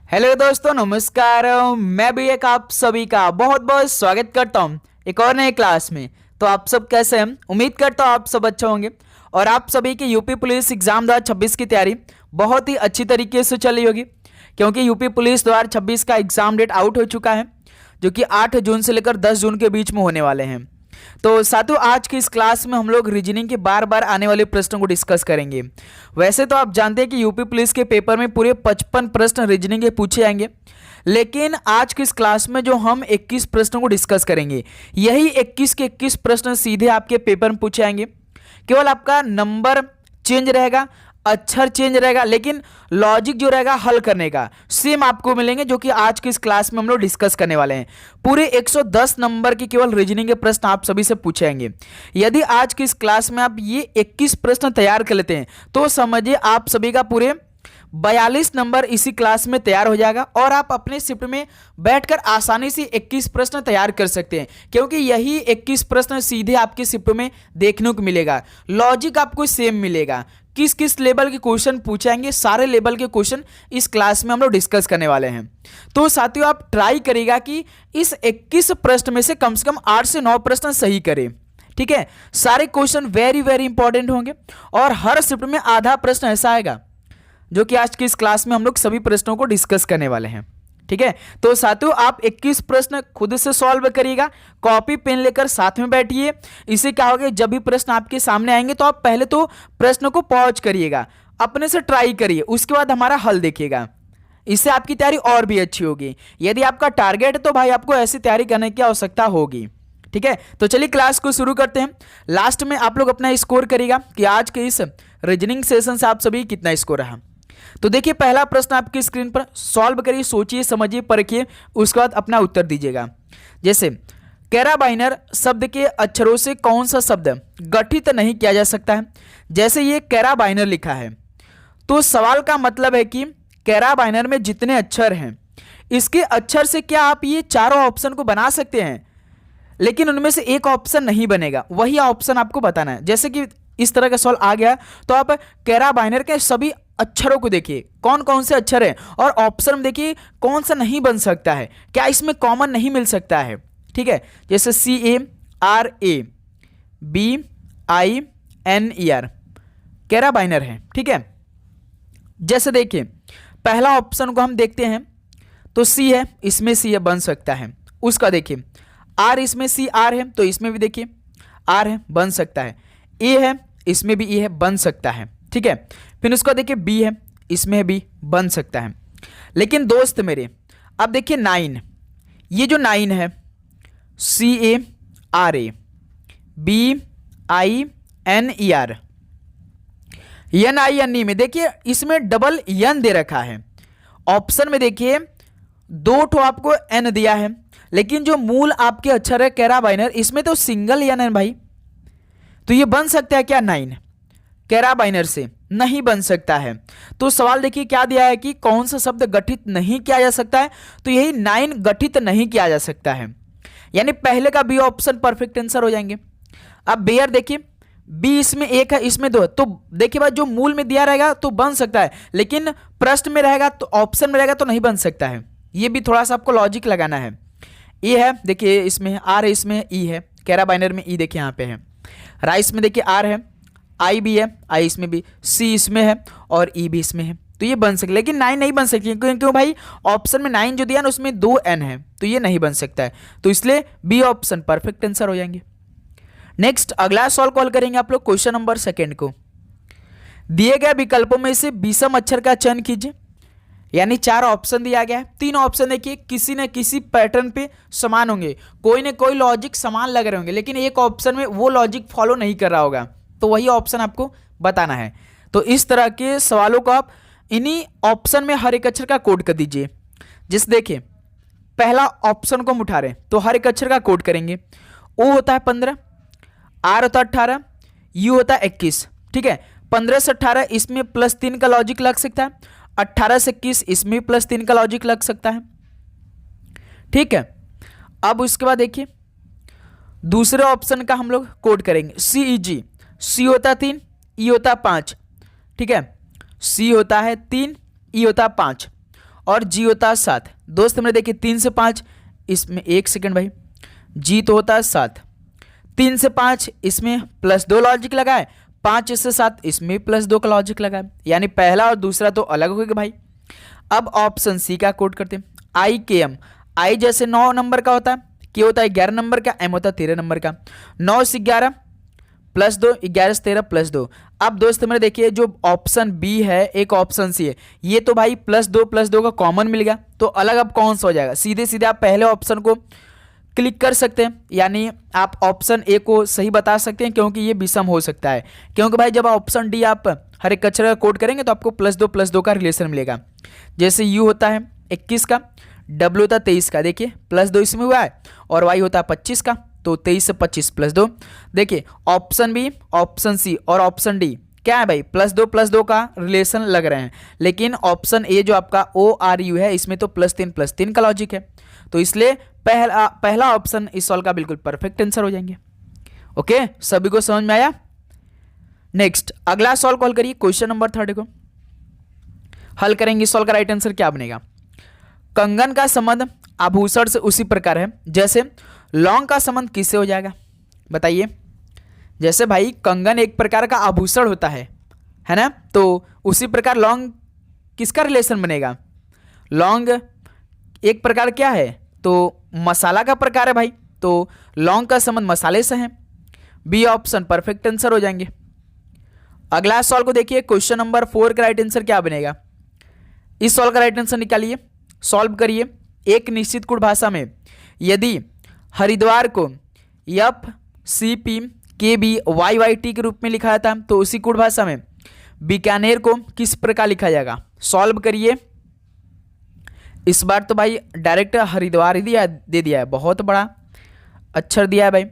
Hello दोस्तों, नमस्कार। मैं भी एक आप सभी का बहुत बहुत स्वागत करता हूं एक और नए क्लास में। तो आप सब कैसे हैं? उम्मीद करता हूं आप सब अच्छे होंगे और आप सभी की यूपी पुलिस एग्जाम 2026 की तैयारी बहुत ही अच्छी तरीके से चली होगी, क्योंकि यूपी पुलिस 2026 का एग्जाम डेट आउट हो चुका है, जो कि 8 जून से लेकर 10 जून के बीच में होने वाले हैं। तो साथियों, आज की इस क्लास में हम लोग रीजनिंग के बार बार आने वाले प्रश्नों को डिस्कस करेंगे। वैसे तो आप जानते हैं कि यूपी पुलिस के पेपर में पूरे 55 प्रश्न रीजनिंग के पूछे जाएंगे, लेकिन आज की इस क्लास में जो हम 21 प्रश्नों को डिस्कस करेंगे, यही 21 के 21 प्रश्न सीधे आपके पेपर में पूछे जाएंगे। केवल आपका नंबर चेंज रहेगा, अक्षर चेंज रहेगा, लेकिन लॉजिक जो रहेगा हल करने का सेम आपको मिलेंगे, जो कि आज की इस क्लास में हम लोग डिस्कस करने वाले हैं। पूरे 110 नंबर के केवल रीजनिंग के प्रश्न आप सभी से पूछे जाएंगे। यदि आज की इस क्लास में आप ये 21 प्रश्न तैयार कर लेते हैं तो समझिए आप सभी का पूरे 42 नंबर इसी क्लास में तैयार हो जाएगा और आप अपने शिफ्ट में बैठकर आसानी से 21 प्रश्न तैयार कर सकते हैं, क्योंकि यही 21 प्रश्न सीधे आपके शिफ्ट में देखने को मिलेगा। लॉजिक आपको सेम मिलेगा। किस किस लेवल के क्वेश्चन पूछेंगे, सारे लेवल के क्वेश्चन इस क्लास में हम लोग डिस्कस करने वाले हैं। तो साथियों, आप ट्राई करिएगा कि इस 21 प्रश्न में से कम 8 से 9 प्रश्न सही करें। ठीक है, सारे क्वेश्चन वेरी वेरी इंपॉर्टेंट होंगे और हर शिफ्ट में आधा प्रश्न ऐसा आएगा, जो कि आज की इस क्लास में हम लोग सभी प्रश्नों को डिस्कस करने वाले हैं। ठीक है, तो साथियों आप 21 प्रश्न खुद से सॉल्व करिएगा, कॉपी पेन लेकर साथ में बैठिए। इससे क्या होगा, जब भी प्रश्न आपके सामने आएंगे तो आप पहले तो प्रश्न को पॉज करिएगा, अपने से ट्राई करिए, उसके बाद हमारा हल देखिएगा। इससे आपकी तैयारी और भी अच्छी होगी। यदि आपका टारगेट है तो भाई आपको ऐसी तैयारी करने की आवश्यकता होगी। ठीक है, तो चलिए क्लास को शुरू करते हैं। लास्ट में आप लोग अपना स्कोर करिएगा कि आज के इस रीजनिंग सेशन से आप सभी कितना स्कोर रहा। तो देखिए, पहला प्रश्न आपकी स्क्रीन पर, सॉल्व करिए, सोचिए, समझिए, परखिए, उसके बाद अपना उत्तर दीजिएगा। जैसे कैराबाइनर शब्द के अक्षरों से कौन सा शब्द गठित नहीं किया जा सकता है। जैसे ये कैराबाइनर लिखा है, तो सवाल का मतलब है कि कैराबाइनर में जितने अक्षर हैं, इसके अक्षर से क्या आप ये चारों ऑप्शन को बना सकते हैं, लेकिन उनमें से एक ऑप्शन नहीं बनेगा, वही ऑप्शन आपको बताना है। जैसे कि इस तरह का सवाल आ गया तो आप कैराबाइनर के सभी अक्षरों को देखिए, कौन कौन से अक्षर हैं, और ऑप्शन में देखिए कौन सा नहीं बन सकता है, क्या इसमें कॉमन नहीं मिल सकता है। ठीक है, जैसे CARABINER कैराबाइनर है। ठीक है, जैसे देखिए पहला ऑप्शन को हम देखते हैं तो C है, इसमें C है, बन सकता है। उसका देखिए R, इसमें CR है, तो इसमें भी देखिए R है, बन सकता है। A है, इसमें भी E है, बन सकता है। ठीक है, फिर उसका देखिए B है, इसमें भी बन सकता है। लेकिन दोस्त मेरे, अब देखिए 9, ये जो 9 है, CARABINER, NINE में देखिए इसमें डबल N दे रखा है। ऑप्शन में देखिए 2 ठो आपको N दिया है, लेकिन जो मूल आपके अक्षर है कैराबाइनर, इसमें तो सिंगल N है भाई। तो ये बन सकता है क्या 9 कैराबाइनर से? नहीं बन सकता है। तो सवाल देखिए क्या दिया है कि कौन सा शब्द गठित नहीं किया जा सकता है, तो यही 9 गठित नहीं किया जा सकता है, यानी पहले का बी ऑप्शन परफेक्ट आंसर हो जाएंगे। अब बेयर देखिए, बी इसमें 1 है, इसमें 2 है, तो देखिए भाई जो मूल में दिया रहेगा तो बन सकता है, लेकिन प्रश्न में रहेगा तो ऑप्शन में रहेगा तो नहीं बन सकता है। ये भी थोड़ा सा आपको लॉजिक लगाना है। ए है, देखिए इसमें आर है, इसमें ई है, कैराबाइनर में ई देखिए यहाँ पे है, राइस में देखिए आर है, आई भी है, आई इसमें भी, सी इसमें है और ई भी इसमें है, तो ये बन सकता है। लेकिन 9 नहीं बन सकती, क्यों भाई? ऑप्शन में 9 जो दिया ना उसमें 2 N है, तो ये नहीं बन सकता है, तो इसलिए बी ऑप्शन परफेक्ट आंसर हो जाएंगे। नेक्स्ट अगला सॉल्व कॉल करेंगे आप लोग क्वेश्चन नंबर 2 को। दिए गए विकल्पों में से विषम अक्षर का चयन कीजिए, यानी 4 ऑप्शन दिया गया है। 3 ऑप्शन देखिए किसी न किसी पैटर्न पे समान होंगे, कोई न कोई लॉजिक समान लग रहे होंगे, लेकिन एक ऑप्शन में वो लॉजिक फॉलो नहीं कर रहा होगा, तो वही ऑप्शन आपको बताना है। तो इस तरह के सवालों को आप इन्हीं ऑप्शन में हर एक अक्षर का कोड कर दीजिए। जिस देखिए पहला ऑप्शन को हम उठा रहे हैं तो हर एक अक्षर का कोड करेंगे। ओ होता है 15, आर होता है 18, यू होता है 21। ठीक है, 15 से 18 इसमें +3 का लॉजिक लग सकता है, 18 से 21 इसमें +3 का लॉजिक लग सकता है। ठीक है, अब उसके बाद देखिए दूसरे ऑप्शन का हम लोग कोड करेंगे। CEG, सी होता है 3, ई होता है 5। ठीक है, सी होता है 3, ई होता है 5, और जी होता है 7। दोस्त हमने देखिए 3 से 5, इसमें 1 सेकंड भाई, जी तो होता है 7, 3 से 5 इसमें +2 लॉजिक लगाए, 5 से 7 इसमें +2 का लॉजिक लगाए, यानी पहला और दूसरा तो अलग हो गया भाई। अब ऑप्शन सी का कोड करते हैं, आई के एम। आई जैसे 9 नंबर का होता है, के होता है 11 नंबर का, एम होता है 13 नंबर का। 9 से 11 +2, 11 से 13 +2। अब दोस्त मेरे देखिए जो ऑप्शन बी है एक ऑप्शन सी है, ये तो भाई +2 का कॉमन मिल गया, तो अलग अब कौन सा हो जाएगा, सीधे सीधे आप पहले ऑप्शन को क्लिक कर सकते हैं, यानी आप ऑप्शन ए को सही बता सकते हैं, क्योंकि ये विषम हो सकता है। क्योंकि भाई जब ऑप्शन डी आप हर एक अक्षर का कोड करेंगे तो आपको +2 का रिलेशन मिलेगा। जैसे यू होता है 21 का, डब्ल्यू होता है 23 का, देखिए +2 इसमें हुआ है, और वाई होता है 25 का, तो 23 से 25 +2। देखिए ऑप्शन बी, ऑप्शन सी और ऑप्शन डी क्या है भाई, +2 का रिलेशन लग रहे हैं, लेकिन ऑप्शन ए जो आपका ORU है इसमें तो +3 का लॉजिक है, तो इसलिए पहला ऑप्शन इस सॉल्व का बिल्कुल परफेक्ट आंसर हो जाएंगे। ओके, सभी को समझ में आया। नेक्स्ट अगला सॉल्व कॉल करिए, क्वेश्चन नंबर 3 को हल करेंगे। सॉल्व का राइट आंसर क्या बनेगा, कंगन का संबंध आभूषण से उसी प्रकार है जैसे लौंग का संबंध किससे हो जाएगा, बताइए। जैसे भाई कंगन एक प्रकार का आभूषण होता है ना, तो उसी प्रकार लौंग किसका रिलेशन बनेगा, लौंग एक प्रकार क्या है, तो मसाला का प्रकार है भाई, तो लौंग का संबंध मसाले से है। बी ऑप्शन परफेक्ट आंसर हो जाएंगे। अगला सॉल्व को देखिए, क्वेश्चन नंबर 4 का राइट आंसर क्या बनेगा। इस सॉल्व का राइट आंसर निकालिए, सॉल्व करिए। एक निश्चित कुट भाषा में यदि हरिद्वार को FCP KB YYT के रूप में लिखा जाता है, तो उसी कुट भाषा में बीकानेर को किस प्रकार लिखा जाएगा, सॉल्व करिए। इस बार तो भाई डायरेक्ट हरिद्वार ही दे दिया है, बहुत बड़ा अक्षर दिया है भाई,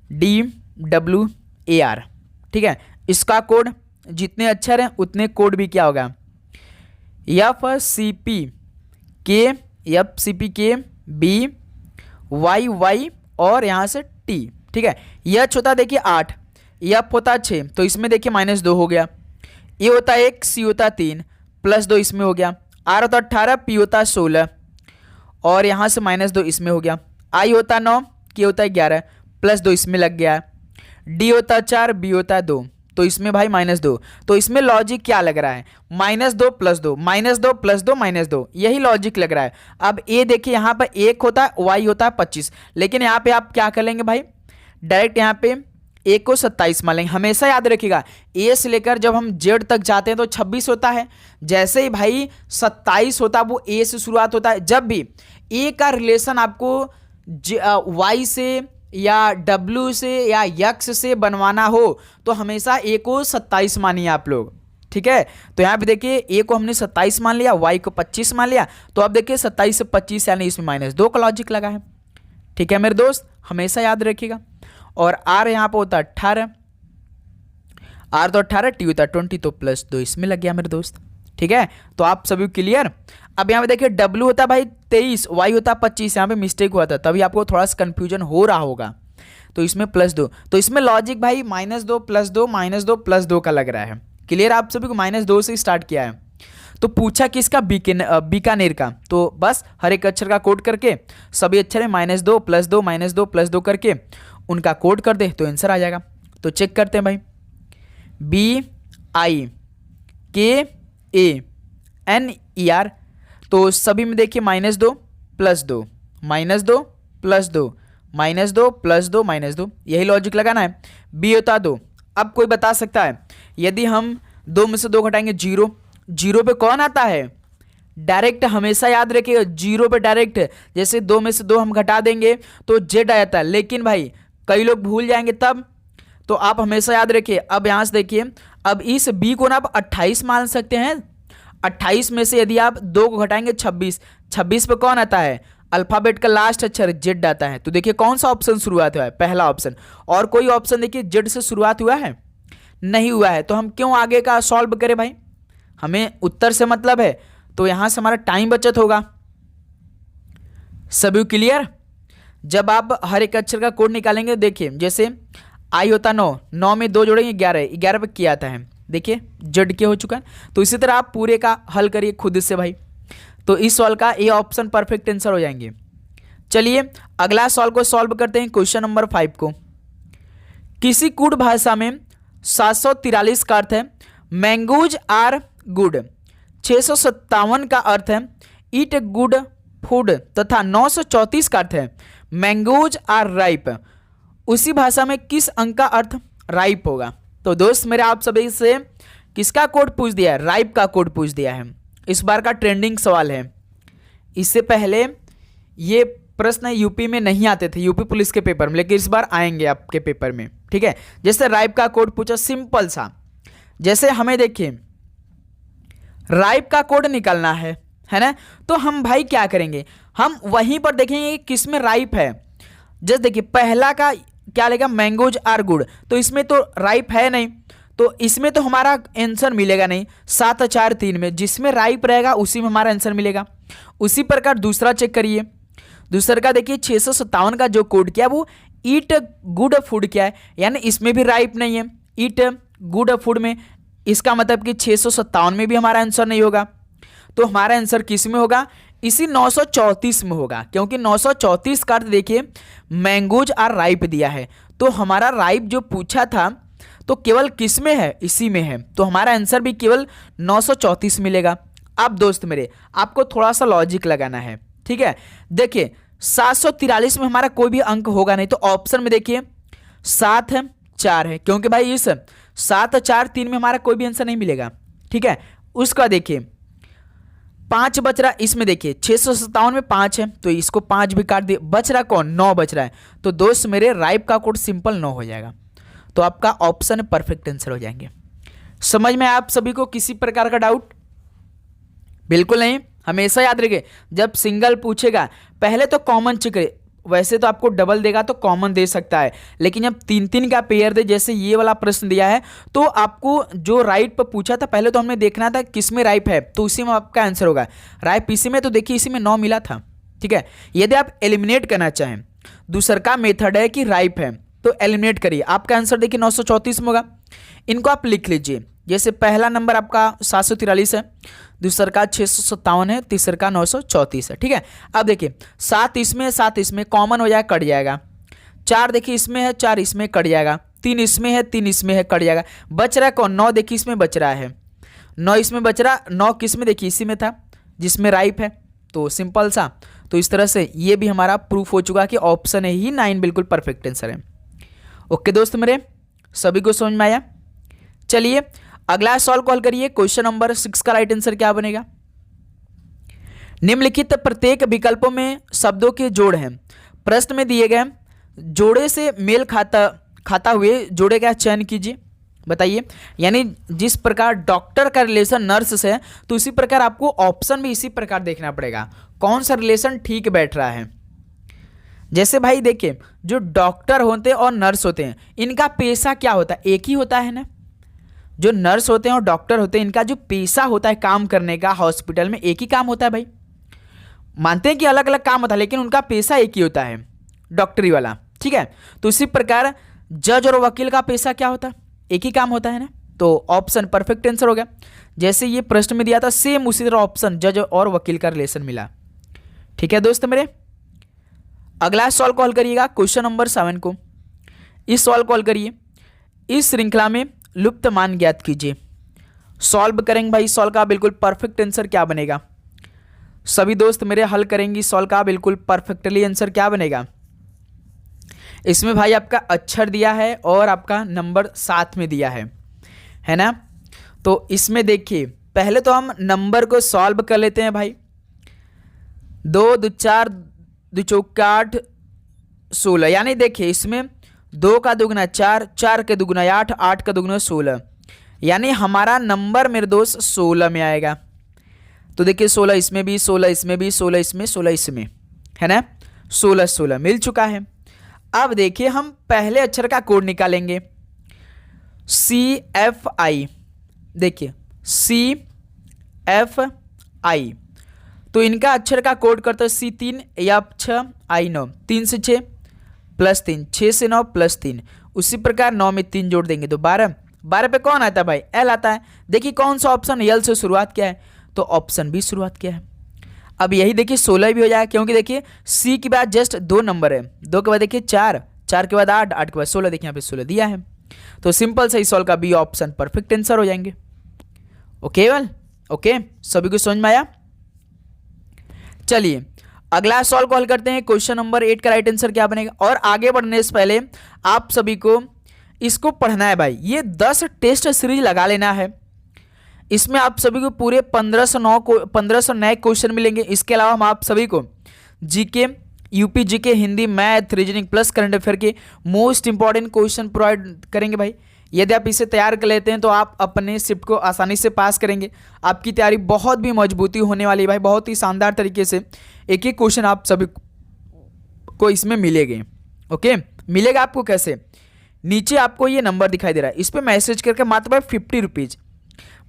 HRIDWAR, ठीक है। इसका कोड जितने अक्षर हैं उतने कोड भी क्या होगा, FCP B YY और यहाँ से T, ठीक है। H होता देखिए 8, F होता 6, तो इसमें देखिए -2 हो गया, A होता 1, C होता 3, +2 इसमें हो गया, R होता 18, P होता 16 और यहाँ से -2 इसमें हो गया, I होता 9, K होता 11, +2 इसमें लग गया, D होता 4, B होता 2, तो इसमें भाई -2, तो इसमें लॉजिक क्या लग रहा है, -2 +2 -2 +2 -2, यही लॉजिक लग रहा है। अब A देखिए यहाँ पर 1 होता है, Y होता है 25, लेकिन यहाँ पे आप क्या कर लेंगे भाई, डायरेक्ट यहाँ पे A को 27 मान लेंगे। हमेशा याद रखिएगा A से लेकर जब हम Z तक जाते हैं तो 26 होता है, जैसे ही भाई 27 होता है वो A से शुरुआत होता है। जब भी A का रिलेशन आपको Y से या W से या X से बनवाना हो तो हमेशा A को 27 मानिए आप लोग, ठीक है। तो यहाँ पे देखिए A को हमने 27 मान लिया, Y को 25 मान लिया, तो अब देखिए 27 से 25 यानी इसमें -2 का लॉजिक लगा है, ठीक है मेरे दोस्त, हमेशा याद रखिएगा। और R यहाँ पर होता है 18, R तो 18, T होता है 20, तो +2 इसमें लग गया मेरे दोस्त, ठीक है। तो आप सभी क्लियर। अब यहाँ पे देखिए W होता है भाई 23, Y होता है 25, यहाँ पे मिस्टेक हुआ था तभी आपको थोड़ा सा कंफ्यूजन हो रहा होगा, तो इसमें +2, तो इसमें लॉजिक भाई -2 +2 -2 +2 का लग रहा है। क्लियर, आप सभी को -2 से स्टार्ट किया है। तो पूछा किसका, बीकानेर का, तो बस हर एक अक्षर का कोड करके सभी अक्षर में -2 +2 -2 +2 करके उनका कोड कर दे तो आंसर आ जाएगा। तो चेक करते हैं भाई, BIKANER, तो सभी में देखिए -2 +2 -2 +2 -2 +2 -2, यही लॉजिक लगाना है। B होता 2। अब कोई बता सकता है यदि हम 2 में से 2 घटाएंगे 0, 0 पे कौन आता है, डायरेक्ट, हमेशा याद रखिएगा 0 पे डायरेक्ट, जैसे 2 में से 2 हम घटा देंगे तो Z आ जाता है, लेकिन भाई कई लोग भूल जाएंगे तब, तो आप हमेशा याद रखिए। अब यहाँ से देखिए, अब इस B को ना आप 28 मान सकते हैं, 28 में से यदि आप 2 को घटाएंगे 26, 26 पे कौन आता है, अल्फाबेट का लास्ट अक्षर Z आता है, तो देखिए कौन सा ऑप्शन शुरुआत हुआ है, पहला ऑप्शन। और कोई ऑप्शन देखिए Z से शुरुआत हुआ है, नहीं हुआ है, तो हम क्यों आगे का सॉल्व करें भाई, हमें उत्तर से मतलब है, तो यहां से हमारा टाइम बचत होगा। सभी क्लियर। जब आप हर एक अक्षर का कोड निकालेंगे, देखिए जैसे I होता 9, 9 में 2 जोड़ेंगे 11, 11 पे क्या आता है, देखिए जेड के हो चुका है। तो इसी तरह आप पूरे का हल करिए खुद से भाई। तो इस सवाल का ए ऑप्शन परफेक्ट आंसर हो जाएंगे। चलिए अगला सवाल को सॉल्व करते हैं, क्वेश्चन नंबर 5 को। किसी कूट भाषा में 743 का अर्थ है मैंगोज आर गुड, 657 का अर्थ है ईट गुड फूड तथा 934 का अर्थ है मैंगोज आर राइप। उसी भाषा में किस अंक का अर्थ राइप होगा? तो दोस्त मेरे आप सभी से किसका कोड पूछ दिया है? राइप का कोड पूछ दिया है। इस बार का ट्रेंडिंग सवाल है। इससे पहले ये प्रश्न यूपी में नहीं आते थे, यूपी पुलिस के पेपर में, लेकिन इस बार आएंगे आपके पेपर में। ठीक है, जैसे राइप का कोड पूछा, सिंपल सा। जैसे हमें देखिए राइप का कोड निकालना है ना, तो हम भाई क्या करेंगे, हम वहीं पर देखेंगे किस में राइप है। जैसे देखिए पहला का क्या लेगा, मैंगोज आर गुड, तो इसमें तो राइप है नहीं, तो इसमें तो हमारा आंसर मिलेगा नहीं। 7 4 3 में जिसमें राइप रहेगा उसी में हमारा आंसर मिलेगा। उसी प्रकार दूसरा चेक करिए, दूसरा का देखिए 657 का जो कोड क्या है वो ईट गुड फूड क्या है, यानी इसमें भी राइप नहीं है। ईट गुड फूड में इसका मतलब कि 657 में भी हमारा आंसर नहीं होगा। तो हमारा आंसर किस में होगा? इसी 934 में होगा, क्योंकि 934 का अर्थ देखिए मैंगोज आर राइप दिया है। तो हमारा राइप जो पूछा था तो केवल किस में है? इसी में है। तो हमारा आंसर भी केवल 934 मिलेगा। अब दोस्त मेरे आपको थोड़ा सा लॉजिक लगाना है। ठीक है, देखिए 743 में हमारा कोई भी अंक होगा नहीं, तो ऑप्शन में देखिए 7 है 4 है, क्योंकि भाई इस 7 4 3 में हमारा कोई भी आंसर नहीं मिलेगा। ठीक है, उसका देखिए 5 बच रहा, इसमें देखिए 657 में 5 है, तो इसको 5 भी काट दिए, बच रहा कौन? 9 बच रहा है। तो दोस्त मेरे राइप का कोड सिंपल 9 हो जाएगा। तो आपका ऑप्शन परफेक्ट आंसर हो जाएंगे। समझ में आप सभी को किसी प्रकार का डाउट? बिल्कुल नहीं। हमेशा याद रखिए जब सिंगल पूछेगा पहले तो कॉमन चेक करिए। वैसे तो आपको डबल देगा तो कॉमन दे सकता है, लेकिन जब 3 का पेयर दे, जैसे ये वाला प्रश्न दिया है, तो आपको जो राइट पर पूछा था पहले तो हमने देखना था किस में राइप है, तो उसी में आपका आंसर होगा। राइप इसी में, तो देखिए इसी में 9 मिला था। ठीक है, यदि आप एलिमिनेट करना चाहें, दूसरा का मेथड है कि राइप है तो एलिमिनेट करिए, आपका आंसर देखिए 934 में होगा। इनको आप लिख लीजिए, जैसे पहला नंबर आपका 743 है, दूसरा का 657 है, तीसरा का 934 है। ठीक है, अब देखिए 7 इसमें 7 इसमें कॉमन हो जाएगा, कट जाएगा। 4 देखिए इसमें है, 4 इसमें कट जाएगा। 3 इसमें है, 3 इसमें है, कट जाएगा। बच रहा है कौन? 9 देखिए इसमें बच रहा है, 9 इसमें बच रहा, 9 किस में? देखिए इसी में था जिसमें राइप है। तो सिंपल सा, तो इस तरह से ये भी हमारा प्रूफ हो चुका कि ऑप्शन ही 9 बिल्कुल परफेक्ट आंसर है। ओके दोस्त मेरे, सभी को समझ में आया? चलिए अगला सॉल्व कॉल करिए। क्वेश्चन नंबर 6 का राइट आंसर क्या बनेगा? निम्नलिखित प्रत्येक विकल्पों में शब्दों के जोड़ हैं। प्रश्न में दिए गए जोड़े से मेल खाता हुए जोड़े का चयन कीजिए। बताइए, यानी जिस प्रकार डॉक्टर का रिलेशन नर्स से है, तो उसी प्रकार आपको ऑप्शन भी इसी प्रकार देखना पड़ेगा कौन सा रिलेशन ठीक बैठ रहा है। जैसे भाई देखिए जो डॉक्टर होते हैं और नर्स होते हैं, इनका पेशा क्या होता है? एक ही होता है ना। जो नर्स होते हैं और डॉक्टर होते हैं, इनका जो पेशा होता है काम करने का हॉस्पिटल में, एक ही काम होता है भाई। मानते हैं कि अलग अलग काम होता है, लेकिन उनका पेशा एक ही होता है, डॉक्टरी वाला। ठीक है, तो इसी प्रकार जज और वकील का पेशा क्या होता है? एक ही काम होता है ना। तो ऑप्शन परफेक्ट आंसर हो गया। जैसे ये प्रश्न में दिया था सेम उसी तरह ऑप्शन जज और वकील का रिलेशन मिला। ठीक है दोस्त मेरे, अगला सवाल कॉल करिएगा क्वेश्चन नंबर 7 को। इस सवाल कॉल करिए, इस श्रृंखला में लुप्त मान ज्ञात कीजिए। सॉल्व करेंगे भाई, सॉल्व का बिल्कुल परफेक्ट आंसर क्या बनेगा? सभी दोस्त मेरे हल करेंगे सॉल्व का बिल्कुल परफेक्टली आंसर क्या बनेगा? इसमें भाई आपका अक्षर दिया है और आपका नंबर साथ में दिया है ना। तो इसमें देखिए पहले तो हम नंबर को सॉल्व कर लेते हैं भाई। 2 2 4 2 चौका 8 16, यानी देखिए इसमें 2 का दुगना 4, 4 के दुगना 8, 8 का दुगना 16, यानी हमारा नंबर मेरे दोस्त 16 में आएगा। तो देखिए 16 इसमें भी, 16 इसमें भी, 16 इसमें, 16 इसमें, है ना। 16 16 मिल चुका है। अब देखिए हम पहले अक्षर का कोड निकालेंगे, CFI। देखिए CFI, तो इनका अक्षर का कोड करते हैं C3 या 6 I9, 3 से 6 प्लस 3, 6 से 9 प्लस 3। उसी प्रकार 9 में 3 जोड़ देंगे तो 12, 12 पे कौन आता है भाई, एल आता है। देखिए कौन सा ऑप्शन एल से शुरुआत किया है, तो ऑप्शन बी शुरुआत किया है। अब यही देखिए 16 भी हो जाएगा, क्योंकि देखिए सी के बाद जस्ट 2 नंबर है, 2 के बाद देखिए 4, 4 के बाद 8, 8 के बाद 16, देखिए यहाँ पे 16 दिया है। तो सिंपल से इस सॉल्व का बी ऑप्शन परफेक्ट आंसर हो जाएंगे। ओके वेल, ओके, सभी को समझ में आया। चलिए अगला सॉल्व को हल करते हैं। क्वेश्चन नंबर 8 का राइट आंसर क्या बनेगा। और आगे बढ़ने से पहले आप सभी को इसको पढ़ना है भाई। ये 10 टेस्ट सीरीज लगा लेना है। इसमें आप सभी को पूरे 1500 नए क्वेश्चन मिलेंगे। इसके अलावा हम आप सभी को GK, UP GK, Hindi, math, reasoning plus current affair के मोस्ट इंपॉर्टेंट क्वेश्चन प्रोवाइड करेंगे भाई। यदि आप इसे तैयार कर लेते हैं तो आप अपने शिफ्ट को आसानी से पास करेंगे। आपकी तैयारी बहुत भी मजबूती होने वाली है भाई, बहुत ही शानदार तरीके से एक एक क्वेश्चन आप सभी को इसमें मिलेंगे। ओके, मिलेगा आपको कैसे, नीचे आपको ये नंबर दिखाई दे रहा है, इस पर मैसेज करके मात्र 50 रुपीज़,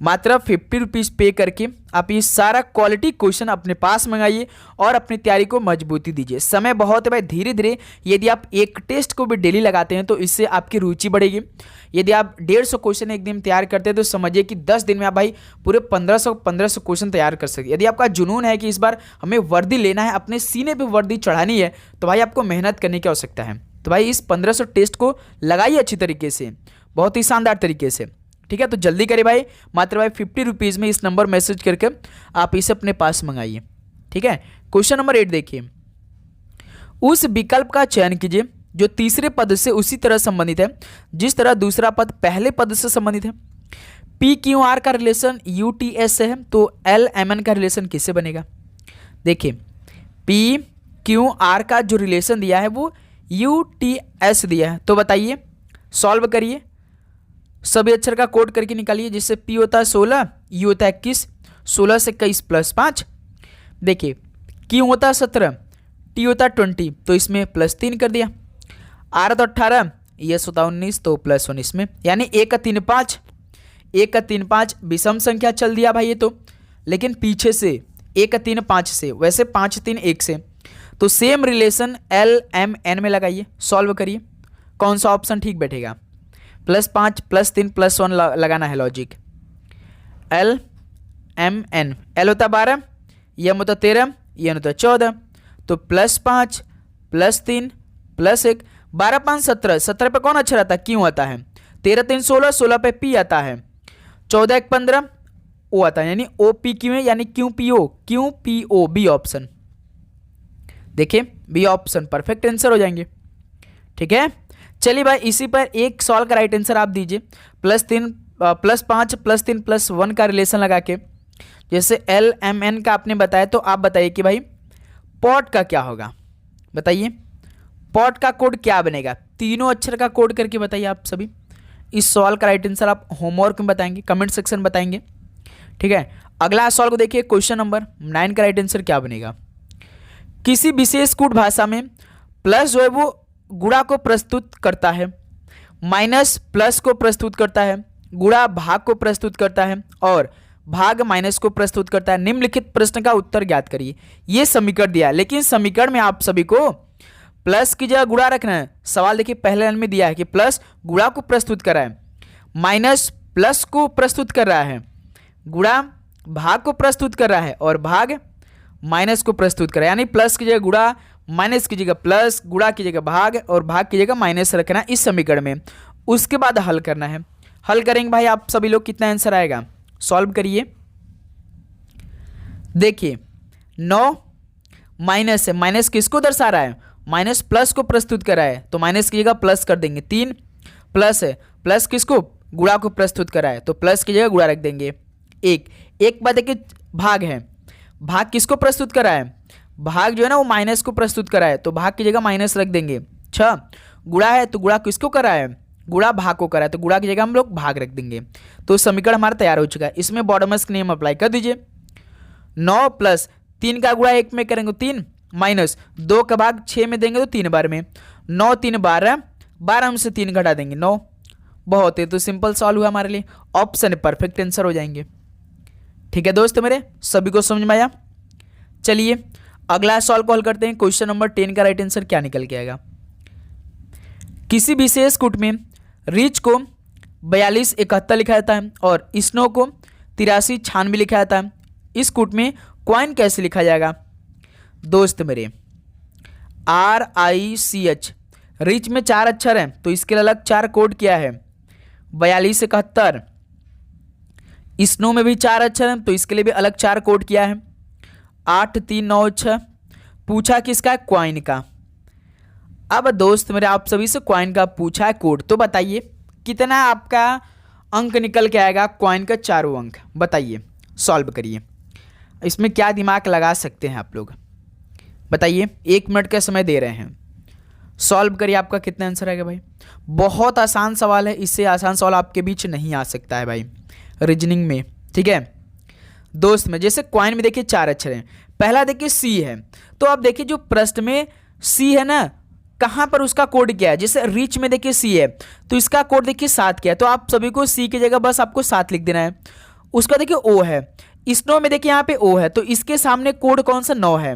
मात्र 50 रुपीज़ पे करके आप ये सारा क्वालिटी क्वेश्चन अपने पास मंगाइए और अपनी तैयारी को मजबूती दीजिए। समय बहुत है भाई, धीरे धीरे यदि आप एक टेस्ट को भी डेली लगाते हैं तो इससे आपकी रुचि बढ़ेगी। यदि आप 150 क्वेश्चन एक दिन तैयार करते हैं तो समझिए कि 10 दिन में आप भाई पूरे 1500 क्वेश्चन तैयार कर सकते। यदि आपका जुनून है कि इस बार हमें वर्दी लेना है, अपने सीने पर वर्दी चढ़ानी है, तो भाई आपको मेहनत करने की आवश्यकता है। तो भाई इस 1500 टेस्ट को लगाइए अच्छी तरीके से, बहुत ही शानदार तरीके से। ठीक है, तो जल्दी करिए भाई, मात्र भाई 50 रुपीज़ में इस नंबर मैसेज करके आप इसे अपने पास मंगाइए। ठीक है, क्वेश्चन नंबर 8 देखिए। उस विकल्प का चयन कीजिए जो तीसरे पद से उसी तरह संबंधित है जिस तरह दूसरा पद पहले पद से संबंधित है। पी क्यू आर का रिलेशन यू टी एस से है, तो एल एम एन का रिलेशन किससे बनेगा। देखिए पी क्यू आर का जो रिलेशन दिया है वो यू टी एस दिया है, तो बताइए, सॉल्व करिए, सभी अक्षर का कोड करके निकालिए। जिससे पी होता है 16, यू होता है 21, 16 से 21 प्लस 5। देखिए क्यू होता है 17, टी होता है 20, तो इसमें प्लस 3 कर दिया। आर तो 18, यस होता 19, तो प्लस 1 इसमें, यानी 1 का 3 5, 1 का 3 5 विषम संख्या चल दिया भाई ये तो, लेकिन पीछे से 1 का 3 5 से, वैसे 5 3 1 से, तो same relation L M N में लगाइए, सॉल्व करिए, कौन सा ऑप्शन ठीक बैठेगा। +5 +3 +1 लगाना है logic. L M N, L होता 12, एम होता 13, एन होता 14, तो +5 +3 +1, 12 5 17, 17 पे कौन अच्छा रहता है, क्यों आता है। 13 3 16, 16 पे पी आता है, 14 1 15 ओ आता है, यानी ओ पी क्यू है, यानी Q P O, B option. देखिए बी ऑप्शन परफेक्ट आंसर हो जाएंगे। ठीक है, चलिए भाई इसी पर एक सॉल्व का राइट आंसर आप दीजिए। +3 +5 +3 +1 का रिलेशन लगा के, जैसे एल एम एन का आपने बताया, तो आप बताइए कि भाई पॉट का क्या होगा, बताइए पॉट का कोड क्या बनेगा। तीनों अक्षर का कोड करके बताइए आप सभी। इस सवाल का राइट आंसर आप होमवर्क में बताएंगे, कमेंट सेक्शन में बताएंगे। ठीक है, अगला सवाल को देखिए, क्वेश्चन नंबर 9 का राइट आंसर क्या बनेगा। किसी विशेष कूट भाषा में प्लस जो है वो गुणा को प्रस्तुत करता है, माइनस प्लस को प्रस्तुत करता है, गुणा भाग को प्रस्तुत करता है और भाग माइनस को प्रस्तुत करता है। निम्नलिखित प्रश्न का उत्तर ज्ञात करिए। ये समीकरण दिया है, लेकिन समीकरण में आप सभी को प्लस की जगह गुणा रखना है। सवाल देखिए पहले लाइन में दिया है कि प्लस गुणा को प्रस्तुत कर रहा है, माइनस प्लस को प्रस्तुत कर रहा है, गुणा भाग को प्रस्तुत कर रहा है और भाग माइनस को प्रस्तुत कर रहा है। यानी प्लस की जगह गुणा, माइनस की जगह प्लस, गुणा की जगह भाग और भाग की जगह माइनस रखना है इस समीकरण में। उसके बाद हल करना है। हल करेंगे भाई आप सभी लोग, कितना आंसर आएगा, सॉल्व करिए। देखिए 9 माइनस है, माइनस किसको दर्शा रहा है, माइनस प्लस को प्रस्तुत कर रहा है, तो माइनस की जगह प्लस कर देंगे। 3 प्लस है, प्लस किसको, गुणा को प्रस्तुत कर रहा है, तो प्लस की जगह गुणा रख देंगे। 1 बाद देखिए भाग है, भाग किसको प्रस्तुत कर रहा है, भाग जो है ना वो माइनस को प्रस्तुत कर रहा है, तो भाग की जगह माइनस रख देंगे। 6 गुणा है, तो गुणा किसको कर रहा है, गुणा भाग को कर रहा है, तो गुणा की जगह हम लोग भाग रख देंगे। तो समीकरण हमारा तैयार हो चुका है। इसमें बॉडमस नियम अप्लाई कर दीजिए। 9 प्लस 3 का गुणा 1 में करेंगे 3, माइनस 2 का भाग 6 में देंगे तो 3 बार में, 9 3 12, 12 में से 3 घटा देंगे 9। बहुत है, तो सिंपल सॉल्व हुआ हमारे लिए, ऑप्शन परफेक्ट आंसर हो जाएंगे। ठीक है दोस्त मेरे, सभी को समझ में आया। चलिए अगला सॉल्व को हल करते हैं। क्वेश्चन नंबर 10 का राइट आंसर क्या निकल के आएगा। किसी विशेष कूट में रिच को 42 71 लिखा जाता है और स्नो को 83 96 लिखा जाता है। इस कूट में क्वाइन कैसे लिखा जाएगा दोस्त मेरे? RICH, रिच में 4 अक्षर हैं तो इसके लिए अलग 4 कोड किया है। 42 71, स्नो में भी 4 अक्षर हैं तो इसके लिए भी अलग 4 कोड किया है। 8 3 9 6 पूछा किसका है? क्वाइन का। अब दोस्त मेरे आप सभी से क्वाइन का पूछा है कोड, तो बताइए कितना आपका अंक निकल के आएगा क्वाइन का? 4 अंक। बताइए, सॉल्व करिए। इसमें क्या दिमाग लगा सकते हैं आप लोग? बताइए, 1 मिनट का समय दे रहे हैं, सॉल्व करिए। आपका कितना आंसर आएगा भाई? बहुत आसान सवाल है, इससे आसान सवाल आपके बीच नहीं आ सकता है भाई रीजनिंग में, ठीक है दोस्त में। जैसे क्वाइन में देखिए 4 अक्षर हैं, पहला देखिए सी है, तो आप देखिए जो प्रश्न में सी है ना, कहाँ पर उसका कोड क्या है? जैसे रिच में देखिए सी है तो इसका कोड देखिए 7 क्या है, तो आप सभी को सी की जगह बस आपको 7 लिख देना है। उसका देखिए ओ है, स्नो में देखिए यहाँ पे ओ है तो इसके सामने कोड कौन सा? 9 है।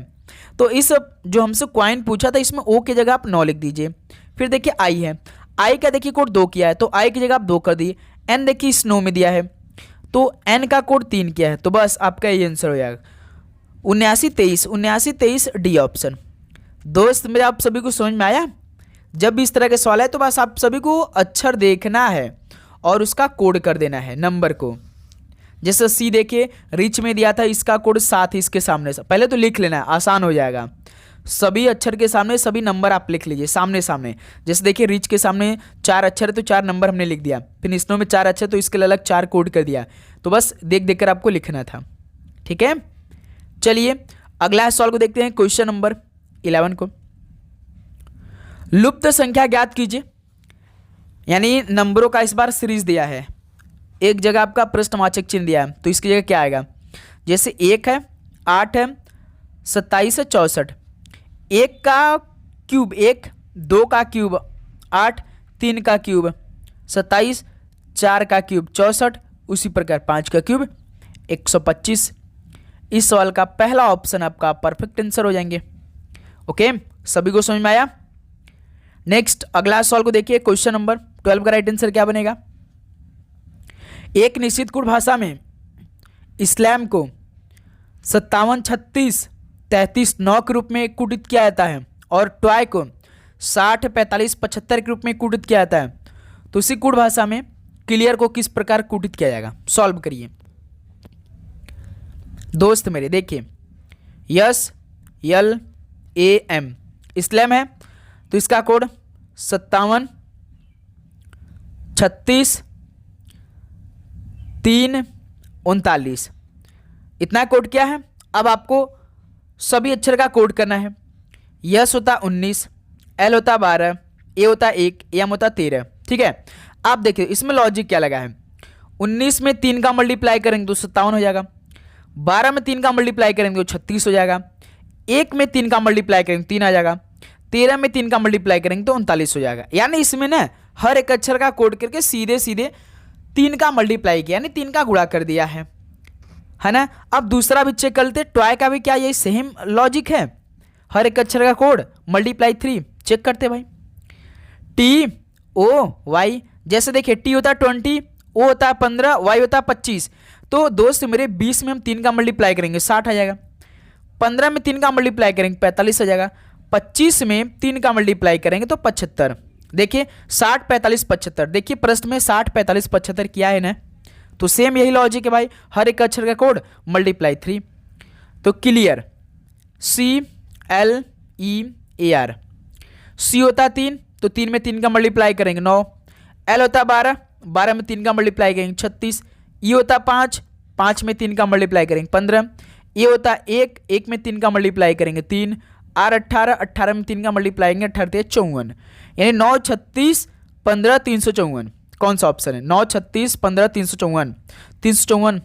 तो इस जो हमसे क्वाइन पूछा था इसमें ओ की जगह आप 9 लिख दीजिए। फिर देखिए आई है, आई का देखिए कोड 2 किया है तो आई की जगह आप 2 कर दिए। एन देखिए स्नो में दिया है तो एन का कोड 3 किया है, तो बस आपका ये आंसर हो जाएगा 79 23 डी ऑप्शन। दोस्त मेरे आप सभी को समझ में आया? जब भी इस तरह के सवाल है तो बस आप सभी को अक्षर देखना है और उसका कोड कर देना है नंबर को। जैसे सी देखिए रिच में दिया था, इसका कोड 7 है इसके सामने से, पहले तो लिख लेना है, आसान हो जाएगा। सभी अक्षर के सामने सभी नंबर आप लिख लीजिए सामने सामने। जैसे देखिए रिच के सामने 4 अक्षर है तो 4 नंबर हमने लिख दिया, फिर स्नो में 4 अक्षर तो इसके लिए अलग 4 कोड कर दिया। तो बस देख देख कर आपको लिखना था, ठीक है। चलिए अगला सवाल को देखते हैं, क्वेश्चन नंबर 11 को। लुप्त संख्या ज्ञात कीजिए, यानी नंबरों का इस बार सीरीज दिया है, एक जगह आपका प्रश्नवाचक चिन्ह दिया है तो इसकी जगह क्या आएगा? जैसे 1 है, 8 है, 27 है, 64। 1 का क्यूब 1, 2 का क्यूब 8, 3 का क्यूब 27, 4 का क्यूब 64, उसी प्रकार 5 का क्यूब 125। इस सवाल का पहला ऑप्शन आपका परफेक्ट आंसर हो जाएंगे। ओके, सभी को समझ में आया? नेक्स्ट अगला सवाल को देखिए, क्वेश्चन नंबर 12 का राइट आंसर क्या बनेगा? एक निश्चित कुट भाषा में इस्लाम को 57 36 33 9 के रूप में कुटित किया जाता है और टॉय को 60 45 75 के रूप में कुटित किया जाता है, तो उसी कुट भाषा में क्लियर को किस प्रकार कुटित किया जाएगा? सॉल्व करिए दोस्त मेरे। देखिए SLAM इस्लाम है तो इसका कोड 57 36 3 39, इतना कोड क्या है? अब आपको सभी अक्षर का कोड करना है। यस होता 19, एल होता 12, ए होता 1, एम होता 13, ठीक है। आप देखिए इसमें लॉजिक क्या लगा है, 19 में 3 का मल्टीप्लाई करेंगे तो 57 हो जाएगा, 12 में 3 का मल्टीप्लाई करेंगे तो 36 हो जाएगा, 1 में 3 का मल्टीप्लाई करेंगे 3 आ जाएगा, 13 में 3 का मल्टीप्लाई करेंगे तो 39 हो जाएगा। यानी इसमें ना हर एक अक्षर का कोड करके सीधे सीधे 3 का मल्टीप्लाई किया, यानी 3 का गुणा कर दिया है ना। अब दूसरा भी चेक कर लेते, टॉय का भी क्या यही सेम लॉजिक है? हर एक अक्षर का कोड मल्टीप्लाई 3, चेक करते भाई। TOY, जैसे देखिए टी होता 20, ओ होता 15, वाई होता 25, तो दोस्त मेरे 20 में हम 3 का मल्टीप्लाई करेंगे 60 आ जाएगा, 15 में 3 का मल्टीप्लाई करेंगे 45 आ जाएगा, 25 में 3 का मल्टीप्लाई करेंगे तो 75। देखिए 60 45 75, देखिए प्रश्न में 60 45 75 किया है ना, तो सेम यही लॉजिक है भाई, हर एक अक्षर का कोड मल्टीप्लाई 3। तो क्लियर CLEAR, सी होता 3 तो 3 में 3 का मल्टीप्लाई करेंगे 9, एल होता 12, 12 में 3 का मल्टीप्लाई करेंगे 36, ई होता 5, 5 में 3 का मल्टीप्लाई करेंगे 15, ए होता 1, 1 में 3 का मल्टीप्लाई करेंगे 3, आर 18, 18 में 3 का मल्टीप्लाई करेंगे 18 54, यानी 9 36 15 354। कौन सा ऑप्शन है? 9 36 15 354, 354,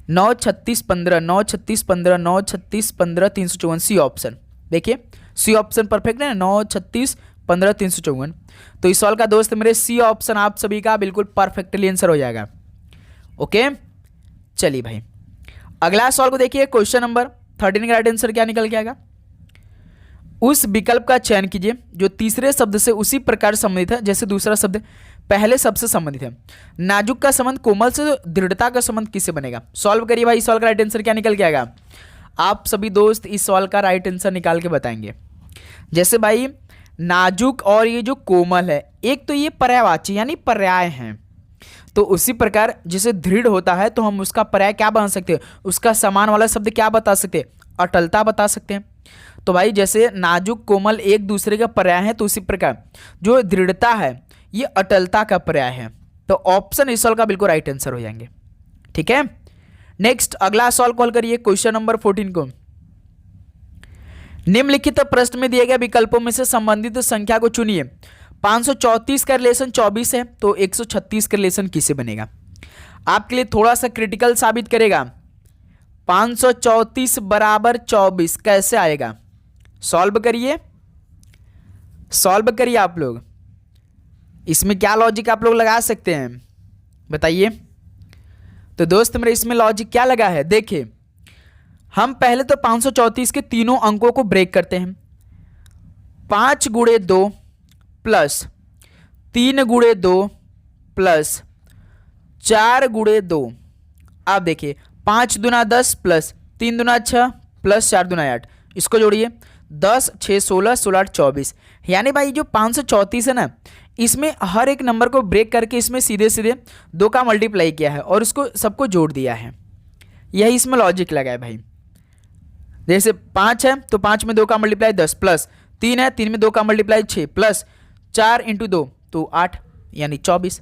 9 36 15 9 36 15 9 36 15 354, सी ऑप्शन। देखिए सी ऑप्शन परफेक्ट है, 9 36 15 354। तो इस सवाल का दोस्त मेरे सी ऑप्शन आप सभी का बिल्कुल परफेक्टली आंसर हो जाएगा। ओके चलिए भाई अगला सवाल को देखिए, क्वेश्चन नंबर 13 का राइट आंसर क्या निकल के आएगा? उस विकल्प का चयन कीजिए जो तीसरे शब्द से उसी प्रकार संबंधित है जैसे दूसरा शब्द। पहले सबसे संबंधित है। नाजुक का संबंध कोमल से, दृढ़ता का संबंध किससे बनेगा? सॉल्व करिए भाई, सॉल्व का राइट आंसर क्या निकल के आएगा? आप सभी दोस्त इस सॉल्व का राइट आंसर निकाल के बताएंगे। जैसे भाई नाजुक और ये जो कोमल है, एक तो ये पर्यायवाची यानी पर्याय हैं, तो उसी प्रकार जैसे दृढ़ होता है तो हम उसका पर्याय क्या बना सकते हैं? उसका समान वाला शब्द क्या बता सकते हैं? अटलता बता सकते हैं। तो भाई जैसे नाजुक कोमल एक दूसरे का पर्याय है, तो उसी प्रकार जो दृढ़ता है ये अटलता का पर्याय है। तो ऑप्शन इस सॉल्व का बिल्कुल राइट आंसर हो जाएंगे। ठीक है, नेक्स्ट अगला सॉल्व कॉल करिए क्वेश्चन नंबर 14 को। निम्नलिखित प्रश्न में दिए गए विकल्पों में से संबंधित संख्या को चुनिए। 534 का रिलेशन 24 है, तो 136 का रिलेशन किससे बनेगा? आपके लिए थोड़ा सा क्रिटिकल साबित करेगा। 534 बराबर 24 कैसे आएगा? सॉल्व करिए, सॉल्व करिए आप लोग। इसमें क्या लॉजिक आप लोग लगा सकते हैं बताइए? तो दोस्त मेरे इसमें लॉजिक क्या लगा है? देखिए, हम पहले तो 534 के तीनों अंकों को ब्रेक करते हैं। 5 गुणे 2 प्लस 3 गुणे 2 प्लस 4 गुणे 2। आप देखिए 5 दूना 10 प्लस 3 दूना 6 प्लस 4 दूना 8, इसको जोड़िए 10 6 16 16 8 24। यानी भाई जो 534 है ना, इसमें हर एक नंबर को ब्रेक करके इसमें सीधे सीधे 2 का मल्टीप्लाई किया है और उसको सबको जोड़ दिया है। यही इसमें लॉजिक लगा है भाई। जैसे 5 है तो 5 में 2 का मल्टीप्लाई 10 प्लस 3 है, 3 में 2 का मल्टीप्लाई 6 प्लस 4 इंटू 2 तो 8 यानी 24।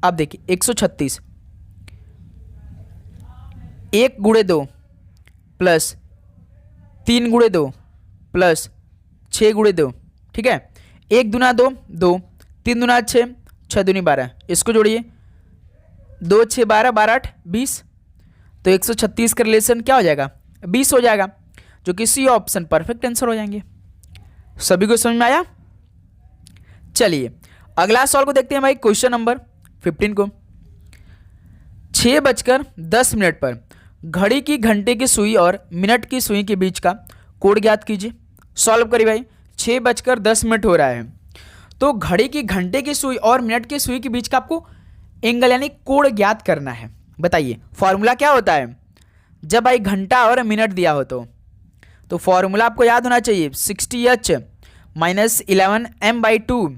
अब देखिए 136 1 गुणे 2 प्लस 3 गुणे 2 प्लस 6 गुणे 2। ठीक है, 1 दूना 2 2, 3 दूना 6 6 दूनी 12, इसको जोड़िए 2 6 12 12 8 20। तो 136 का रिलेशन क्या हो जाएगा? 20 हो जाएगा, जो कि सी ऑप्शन परफेक्ट आंसर हो जाएंगे। सभी को समझ में आया? चलिए अगला सवाल को देखते हैं भाई, क्वेश्चन नंबर 15 को। 6:10 पर घड़ी की घंटे की सुई और मिनट की सुई के बीच का कोण ज्ञात कीजिए। सॉल्व करिए भाई, 6:10 हो रहा है, तो घड़ी की घंटे की सुई और मिनट की सुई के बीच का आपको एंगल यानी कोण ज्ञात करना है। बताइए फॉर्मूला क्या होता है जब भाई घंटा और मिनट दिया हो? तो फॉर्मूला आपको याद होना चाहिए, 60h माइनस 11m/2।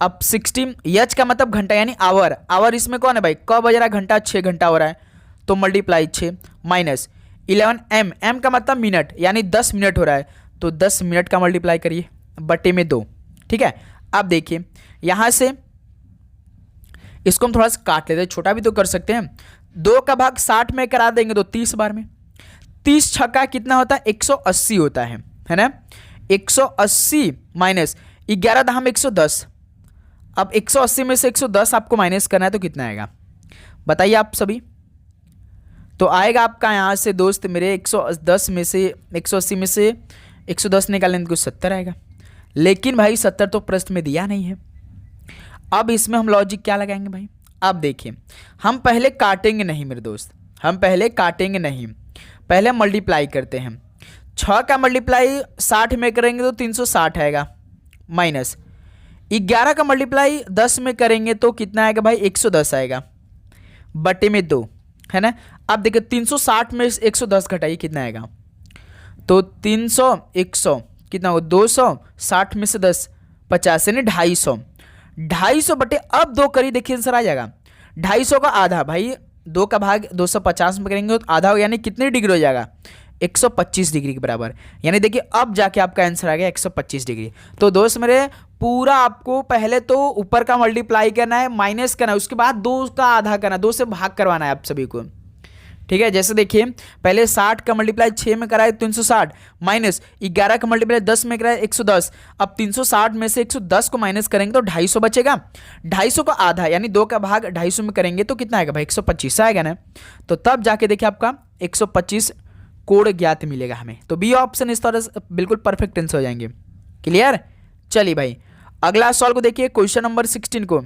अब 60h का मतलब घंटा यानी आवर, आवर इसमें कौन है भाई? क बज रहा है, घंटा 6 घंटा हो रहा है, तो मल्टीप्लाई 6 माइनस 11m, m का मतलब मिनट यानी 10 मिनट हो रहा है, तो 10 मिनट का मल्टीप्लाई करिए बटे में 2। ठीक है, अब देखिए यहां से इसको हम थोड़ा सा काट लेते हैं, छोटा भी तो कर सकते हैं। 2 का भाग 60 में करा देंगे तो 30 बार में, 30 छक्का कितना होता है? 180 होता है ना? 180 माइनस 11 दाम 110। अब 180 में से 110 आपको माइनस करना है तो कितना आएगा बताइए आप सभी? तो आएगा आपका यहां से दोस्त मेरे 110 में से 180 में से 110 निकालेंगे तो 70 आएगा। लेकिन भाई 70 तो प्रश्न में दिया नहीं है। अब इसमें हम लॉजिक क्या लगाएंगे भाई? अब देखिए, हम पहले काटेंगे नहीं मेरे दोस्त, हम पहले काटेंगे नहीं, पहले मल्टीप्लाई करते हैं। 6 का मल्टीप्लाई 60 में करेंगे तो 360 आएगा, माइनस 11 का मल्टीप्लाई 10 में करेंगे तो कितना आएगा भाई? 110 आएगा, बटे में 2, है ना? अब देखिए 360 में 110 घटाइए कितना आएगा? तो 300 100 कितना होगा? 200, 60 में से 10 50 यानी 250, 250 बटे अब 2 करिए, देखिए आंसर आ जाएगा 250 का आधा। भाई 2 का भाग 250 में करेंगे तो आधा हो, यानी कितने डिग्री हो जाएगा? 125 डिग्री के बराबर। यानी देखिए अब जाके आपका आंसर आ गया 125 डिग्री। तो दोस्त मेरे पूरा आपको पहले तो ऊपर का मल्टीप्लाई करना है, माइनस करना है, उसके बाद 2 का आधा करना है, 2 से भाग करवाना है आप सभी को। ठीक है, जैसे देखिए पहले 60 का मल्टीप्लाई 6 में कराए 360, माइनस 11 का मल्टीप्लाई 10 में कराए 110। अब 360 में से 110 को माइनस करेंगे तो 250 बचेगा, 250 का आधा यानी 2 का भाग 250 में करेंगे तो कितना आएगा भाई? 125 आएगा ना? तो तब जाके देखिए आपका 125 कोण ज्ञात मिलेगा हमें। तो बी ऑप्शन इस तरह से बिल्कुल परफेक्ट आंसर हो जाएंगे। क्लियर? चलिए भाई अगला सवाल को देखिए, क्वेश्चन नंबर 16 को।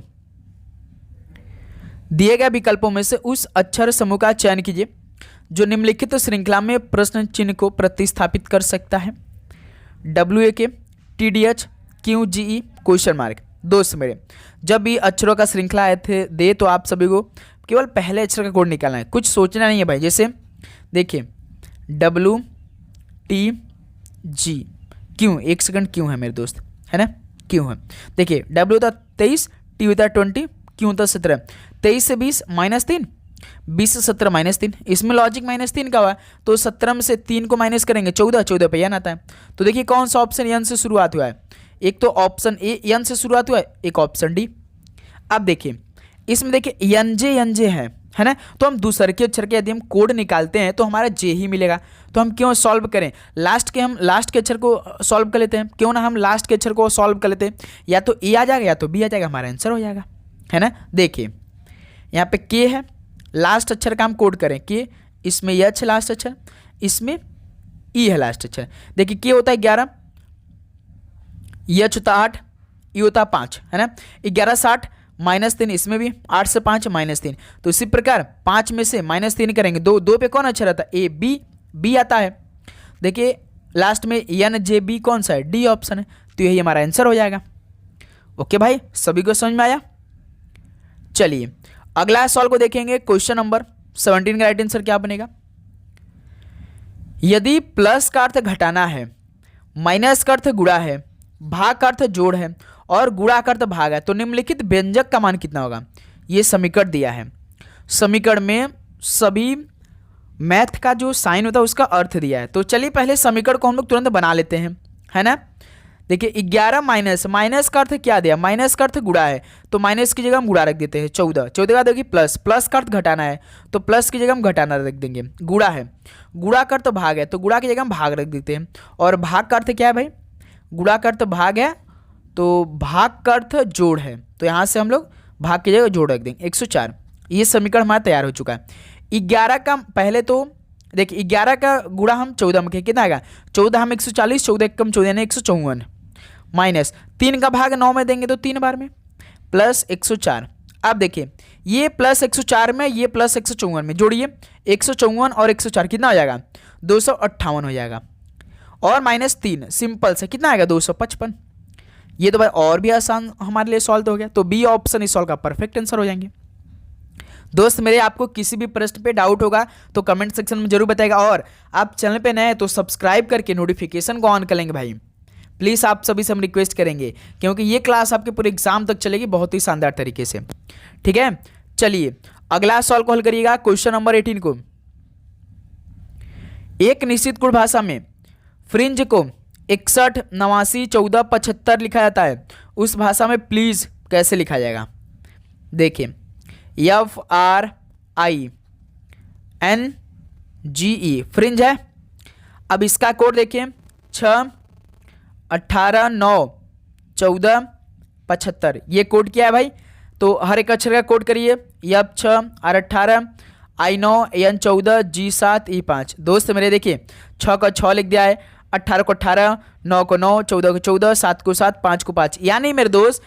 दिए गए विकल्पों में से उस अक्षर समूह का चयन कीजिए जो निम्नलिखित श्रृंखला में प्रश्न चिन्ह को प्रतिस्थापित कर सकता है। WAK, TDH, QGE, question mark. दोस्त मेरे, जब भी अक्षरों का श्रृंखला आए थे दे तो आप सभी को केवल पहले अक्षर का कोड निकालना है, कुछ सोचना नहीं है भाई। जैसे देखिए WTG, क्यों, एक सेकंड, क्यों है मेरे दोस्त, है ना, क्यों है। देखिए W होता 23, T होता 20, क्यों होता 17, 23 से 20 -3, 20 से 17 -3, इसमें लॉजिक -3 का हुआ, तो 17 में से 3 को माइनस करेंगे 14, 14 पे यन आता है। तो देखिए कौन सा ऑप्शन यन से शुरुआत हुआ है, एक तो ऑप्शन ए यन से शुरुआत हुआ है, एक ऑप्शन डी। अब देखिए इसमें देखिए एन जे है ना, तो हम दूसरे के अक्षर के यदि हम कोड निकालते हैं तो हमारा जे ही मिलेगा, तो हम क्यों सॉल्व करें, लास्ट के अक्षर को सॉल्व कर लेते हैं, क्यों ना हम लास्ट के अक्षर को सॉल्व कर लेते हैं, या तो ए आ जाएगा या तो बी आ जाएगा, हमारा आंसर हो जाएगा, है ना। देखिए यहाँ पे के है, लास्ट अक्षर का हम कोड करें के, इसमें एच है लास्ट अक्षर, इसमें ई है लास्ट अक्षर। देखिए के होता है 11, एच होता 8, ई होता 5, है ना, 11 60 -3, इसमें भी 8 से 5 -3, तो इसी प्रकार 5 में से -3 करेंगे, दो पे कौन अक्षर आता है, ए बी आता है। देखिए लास्ट में एन जे बी कौन सा है, डी ऑप्शन है, तो यही हमारा आंसर हो जाएगा। ओके भाई, सभी को समझ में आया। चलिए अगला सवाल को देखेंगे, क्वेश्चन नंबर 17 का राइट आंसर क्या बनेगा। यदि प्लस का अर्थ घटाना है, माइनस का अर्थ गुणा है, भाग का अर्थ जोड़ है और गुणा का अर्थ भाग है, तो निम्नलिखित व्यंजक का मान कितना होगा। ये समीकरण दिया है, समीकरण में सभी मैथ का जो साइन होता है उसका अर्थ दिया है। तो चलिए पहले समीकरण को हम लोग तुरंत बना लेते हैं, है ना। देखिए 11 माइनस का अर्थ क्या दिया, माइनस का अर्थ गुणा है, तो माइनस की जगह हम गुणा रख देते हैं 14 के बाद देखिए प्लस का अर्थ घटाना है, तो प्लस की जगह हम घटाना रख देंगे, गुणा है, गुणा का अर्थ भाग है, तो गुणा की जगह हम भाग रख देते हैं, और भाग का अर्थ क्या है भाई, गुणा का अर्थ भाग है, तो भाग का अर्थ जोड़ है, तो यहाँ से हम लोग भाग की जगह जोड़ रख देंगे 104। ये समीकरण हमारा तैयार हो चुका है। 11 का पहले तो देखिए 11 का गुणा हम 14 में कितना आएगा, 14 हम 140, 14 कम 14 यानी 154, माइनस 3 का भाग 9 में देंगे तो 3 बार में, प्लस 104। अब देखिए ये प्लस 104 में, ये प्लस 154 में, जोड़िए 154 और 104 कितना हो जाएगा, 258 हो जाएगा, और -3 सिंपल से कितना आएगा 255। ये तो भाई और भी आसान हमारे लिए सॉल्व हो गया, तो बी ऑप्शन इस सॉल्व का परफेक्ट आंसर हो जाएंगे। दोस्त मेरे, आपको किसी भी प्रश्न पे डाउट होगा तो कमेंट सेक्शन में जरूर बताएगा, और आप चैनल पे नए हैं तो सब्सक्राइब करके नोटिफिकेशन को ऑन कर लेंगे भाई, प्लीज़ आप सभी से हम रिक्वेस्ट करेंगे, क्योंकि ये क्लास आपके पूरे एग्जाम तक चलेगी बहुत ही शानदार तरीके से, ठीक है। चलिए अगला सवाल को हल करिएगा, क्वेश्चन नंबर 18 को। एक निश्चित गुण भाषा में फ्रिंज को 61 89 14 75 लिखा जाता है, उस भाषा में प्लीज कैसे लिखा जाएगा। देखिए FRINGE फ्रिंज है। अब इसका कोड देखिए 6 18 9 14 75, ये कोड क्या है भाई, तो हर एक अक्षर का कोड करिए, F 6 R 18 I 9 N 14 G 7 E 5। दोस्त मेरे देखिए 6 को 6 लिख दिया है, 18 को 18, 9 को 9, 14 को 14, 7 को 7, 5 को 5, यानी मेरे दोस्त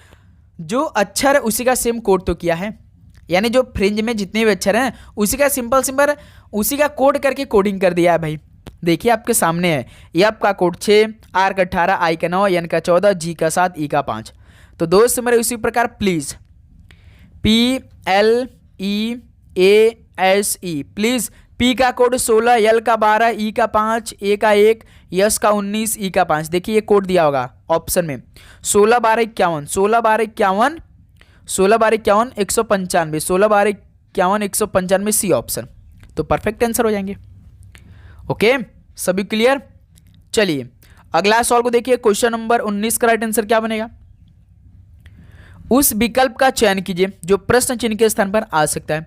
जो अक्षर है उसी का सेम कोड तो किया है, यानी जो फ्रिंज में जितने भी अक्षर हैं उसी का सिंपल उसी का कोड करके कोडिंग कर दिया है भाई। देखिए आपके सामने है, ये आपका कोड 6, R का 18, I का 9, N का 14, G का 7, E का 5। तो दोस्त मेरे उसी प्रकार प्लीज PLEASE प्लीज, P का कोड 16, L का 12, E का 5, A का 1, S का 19, E का 5। देखिए ये कोड दिया होगा ऑप्शन में 16 12 51, 16 12 51, 16 12 51 195, 16 12 51 195 सी ऑप्शन, तो परफेक्ट आंसर हो जाएंगे। ओके सभी क्लियर। चलिए अगला सवाल को देखिए, क्वेश्चन नंबर 19 का राइट आंसर क्या बनेगा। उस विकल्प का चयन कीजिए जो प्रश्न चिन्ह के स्थान पर आ सकता है।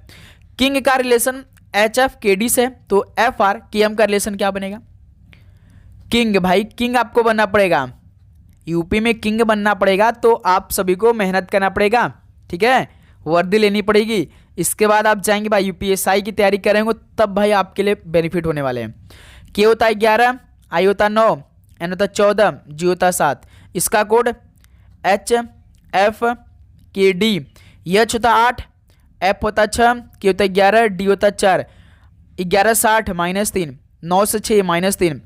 किंग का रिलेशन HF KD से, तो FR KM का रिलेशन क्या बनेगा। किंग भाई किंग आपको बनना पड़ेगा, यूपी में किंग बनना पड़ेगा, तो आप सभी को मेहनत करना पड़ेगा, ठीक है, वर्दी लेनी पड़ेगी, इसके बाद आप जाएंगे भाई UPSI की तैयारी करेंगे, तब भाई आपके लिए बेनिफिट होने वाले हैं। के होता है 11, I होता 9, N होता 14, G होता 7, इसका कोड HFKD, H होता 8, F होता 6, K होता 11, D होता 4, 11 60 -3, 9 से 6 -3,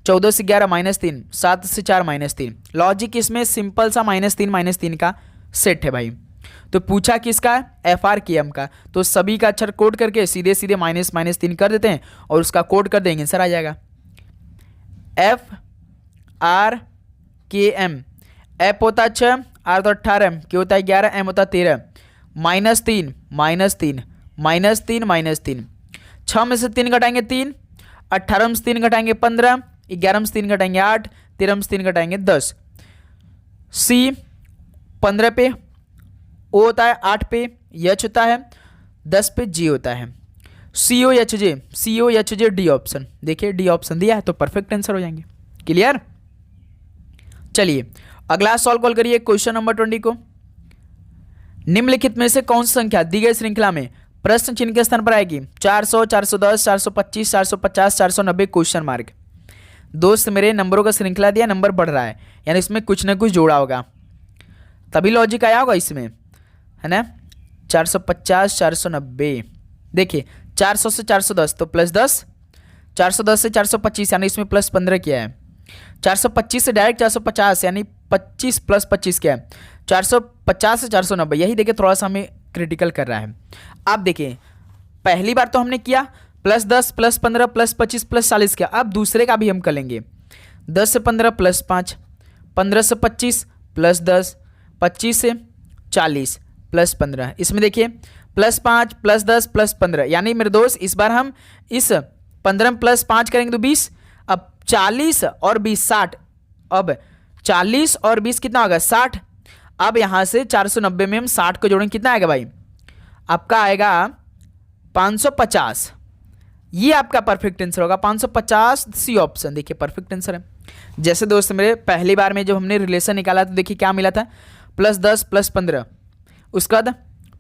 14 से 11 -3, 7 से 4 -3। लॉजिक इसमें सिंपल सा -3 का सेट है भाई। तो पूछा किसका है, FRKM का। तो सभी का अक्षर कोड करके सीधे सीधे माइनस माइनस 3 कर देते हैं और उसका कोड कर देंगे, आंसर आ जाएगा FRKM। F होता है 6, R होता 18, K होता है 11, M होता है 13, -3 -3 -3 -3, 6 में से 3 घटाएंगे 3, 18 में से 3 घटाएंगे 15, 11 में से 3 घटाएंगे 8, 13 में से 3 घटाएंगे 10। C 15 पे, O होता है 8 पे, H होता है 10 पे, G होता है COHJ D ऑप्शन। देखिए D ऑप्शन दिया है तो परफेक्ट आंसर हो जाएंगे। क्लियर। चलिए अगला सॉल्व करिए क्वेश्चन नंबर 20 को। निम्नलिखित में से कौन सी संख्या दी गई श्रृंखला में प्रश्न चिन्ह के स्थान पर आएगी? 400, 410, 425, 450, 490 क्वेश्चन मार्क। दोस्त मेरे नंबरों का श्रृंखला दिया, नंबर बढ़ रहा है यानी इसमें कुछ ना कुछ जोड़ा होगा, तभी लॉजिक आया होगा इसमें, है ना। 450, 490, देखिए 400 से 410 तो +10, 410 से 425 यानी इसमें +15 किया है, 425 से डायरेक्ट 450 यानी 25 + 25 क्या है, 450 से 490। यही देखिए थोड़ा सा हमें क्रिटिकल कर रहा है। आप देखिए पहली बार तो हमने किया +10 +15 +25 +40 किया, अब दूसरे का भी हम कर लेंगे। 10 से 15 +5, 15 से 25 +10, 25 से 40 +15। इसमें देखिए +5 +10 +15 यानी मेरे दोस्त इस बार हम इस 15 में +5 करेंगे तो 20, अब 40 और 20 60, अब 40 और 20 कितना होगा 60। अब यहां से 490 में हम 60 को जोड़ेंगे, कितना आएगा भाई, आपका आएगा 550। ये आपका परफेक्ट आंसर होगा 550, सी ऑप्शन। देखिए परफेक्ट आंसर है। जैसे दोस्त मेरे पहली बार में जब हमने रिलेशन निकाला तो देखिए क्या मिला था, +10 +15, उसके बाद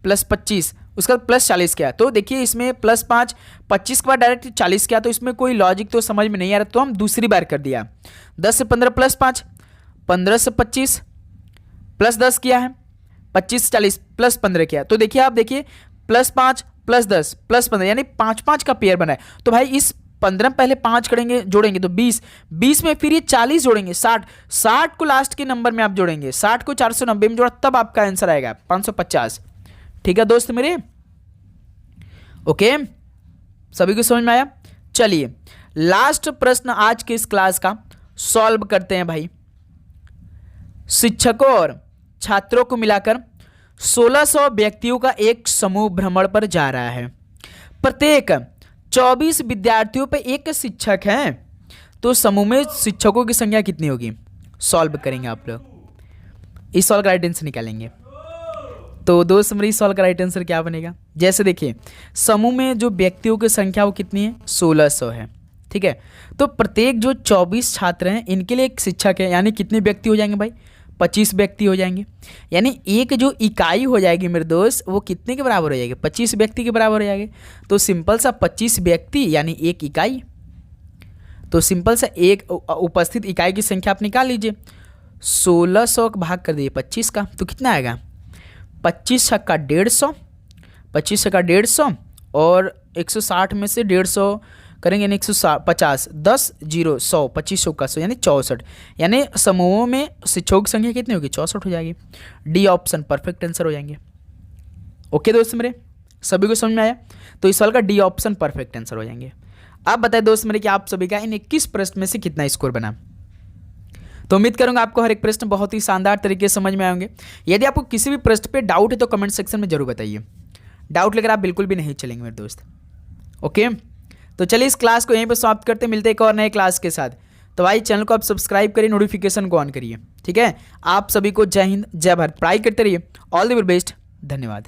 +25, उसका +40 क्या, तो देखिए इसमें +5 25 के बाद डायरेक्ट 40 क्या, तो इसमें कोई लॉजिक तो समझ में नहीं आ रहा, तो हम दूसरी बार कर दिया। 10 से 15 +5, 15 से 25 +10 किया है, 25 से 40 +15 किया, तो देखिए आप देखिए +5 +10 +15 यानी 5 का पेयर बना है। तो भाई इस 15 में पहले 5 करेंगे जोड़ेंगे तो 20, 20 में फिर ये 40 जोड़ेंगे 60, 60 को लास्ट के नंबर में आप जोड़ेंगे, 60 को 490 में जोड़ा तब आपका आंसर आएगा 550। ठीक है दोस्त मेरे, ओके, सभी को समझ में आया। चलिए लास्ट प्रश्न आज के इस क्लास का सॉल्व करते हैं भाई। शिक्षकों और छात्रों को मिलाकर 1600 व्यक्तियों का एक समूह भ्रमण पर जा रहा है। प्रत्येक 24 विद्यार्थियों पर एक शिक्षक है, तो समूह में शिक्षकों की संख्या कितनी होगी? सॉल्व करेंगे आप लोग, इस सॉल्व का राइट आंसर निकालेंगे। तो दोस्त मेरी सॉल्व का राइट आंसर क्या बनेगा? जैसे देखिए समूह में जो व्यक्तियों की संख्या वो कितनी है, 1600 है, ठीक है। तो प्रत्येक जो 24 छात्र हैं इनके लिए एक शिक्षक है, यानी कितने व्यक्ति हो जाएंगे भाई, 25 व्यक्ति हो जाएंगे। यानी एक जो इकाई हो जाएगी मेरे दोस्त वो कितने के बराबर हो जाएगी, 25 व्यक्ति के बराबर हो जाएगी। तो सिंपल सा 25 व्यक्ति यानी एक इकाई, तो सिंपल सा एक उपस्थित इकाई की संख्या आप निकाल लीजिए, 1600 का भाग कर दीजिए 25 का, तो कितना आएगा, 25 का 150, 25 का 150 और 160 में से 150 करेंगे यानी 150, 10 0 100, 25 का 100 यानी 64, यानी समूहों में शिक्षकों की संख्या कितनी होगी, 64 हो जाएगी। डी ऑप्शन परफेक्ट आंसर हो जाएंगे। ओके दोस्त मेरे, सभी को समझ में आया? तो इस सवाल का डी ऑप्शन परफेक्ट आंसर हो जाएंगे। अब बताएं दोस्त मेरे कि आप सभी का इन 21 प्रश्न में से कितना स्कोर बना। तो उम्मीद करूंगा आपको हर एक प्रश्न बहुत ही शानदार तरीके से समझ में आएंगे। यदि आपको किसी भी प्रश्न पे डाउट है तो कमेंट सेक्शन में जरूर बताइए, डाउट लेकर आप बिल्कुल भी नहीं चलेंगे मेरे दोस्त। ओके, तो चलिए इस क्लास को यहीं पर समाप्त करते, मिलते हैं एक और नए क्लास के साथ। तो भाई चैनल को आप सब्सक्राइब करिए, नोटिफिकेशन को ऑन करिए, ठीक है। आप सभी को जय हिंद, जय भारत, पढ़ाई करते रहिए, ऑल द वेरी बेस्ट, धन्यवाद।